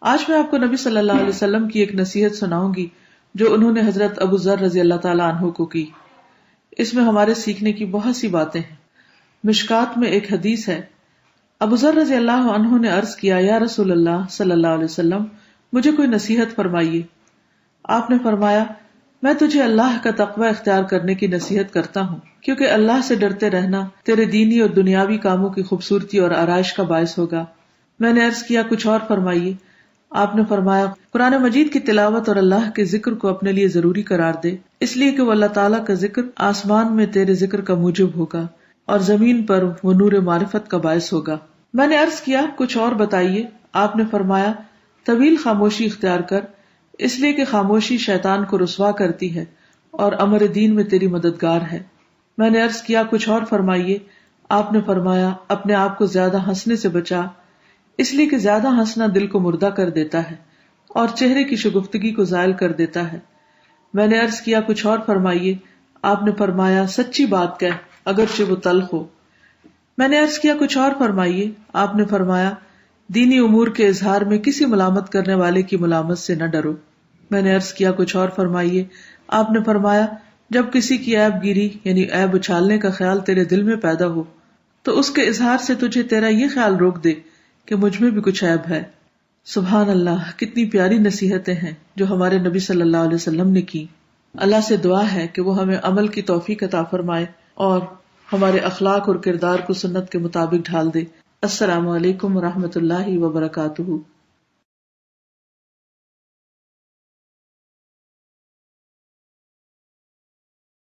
آج میں آپ کو نبی صلی اللہ علیہ وسلم کی ایک نصیحت سناؤں گی جو انہوں نے حضرت ابو ذر رضی اللہ تعالیٰ عنہ کو کی. اس میں ہمارے سیکھنے کی بہت سی باتیں ہیں. مشکات میں ایک حدیث ہے. ابو ذر رضی اللہ عنہ نے عرض کیا، یا رسول اللہ صلی اللہ علیہ وسلم، مجھے کوئی نصیحت فرمائیے. آپ نے فرمایا، میں تجھے اللہ کا تقوی اختیار کرنے کی نصیحت کرتا ہوں، کیونکہ اللہ سے ڈرتے رہنا تیرے دینی اور دنیاوی کاموں کی خوبصورتی اور آرائش کا باعث ہوگا. میں نے عرض کیا، کچھ اور فرمائیے. آپ نے فرمایا، قرآن مجید کی تلاوت اور اللہ کے ذکر کو اپنے لیے ضروری قرار دے، اس لیے کہ وہ اللہ تعالیٰ کا ذکر آسمان میں تیرے ذکر کا موجب ہوگا اور زمین پر وہ نور معرفت کا باعث ہوگا. میں نے عرض کیا، کچھ اور بتائیے. آپ نے فرمایا، طویل خاموشی اختیار کر، اس لیے کہ خاموشی شیطان کو رسوا کرتی ہے اور امر دین میں تیری مددگار ہے. میں نے عرض کیا، کچھ اور فرمائیے. آپ نے فرمایا، اپنے آپ کو زیادہ ہنسنے سے بچا، اس لیے کہ زیادہ ہنسنا دل کو مردہ کر دیتا ہے اور چہرے کی شگفتگی کو زائل کر دیتا ہے. میں نے عرض کیا، کچھ اور فرمائیے. آپ نے فرمایا، سچی بات کہہ اگرچہ وہ تلخ ہو. میں نے عرض کیا، کچھ اور فرمائیے. آپ نے فرمایا، دینی امور کے اظہار میں کسی ملامت کرنے والے کی ملامت سے نہ ڈرو. میں نے عرض کیا، کچھ اور فرمائیے. آپ نے فرمایا، جب کسی کی عیب گیری یعنی عیب اچھالنے کا خیال تیرے دل میں پیدا ہو تو اس کے اظہار سے تجھے تیرا یہ خیال روک دے کہ مجھ میں بھی کچھ عیب ہے. سبحان اللہ، کتنی پیاری نصیحتیں ہیں جو ہمارے نبی صلی اللہ علیہ وسلم نے کی. اللہ سے دعا ہے کہ وہ ہمیں عمل کی توفیق عطا فرمائے اور ہمارے اخلاق اور کردار کو سنت کے مطابق ڈھال دے. السلام علیکم ورحمۃ اللہ وبرکاتہ.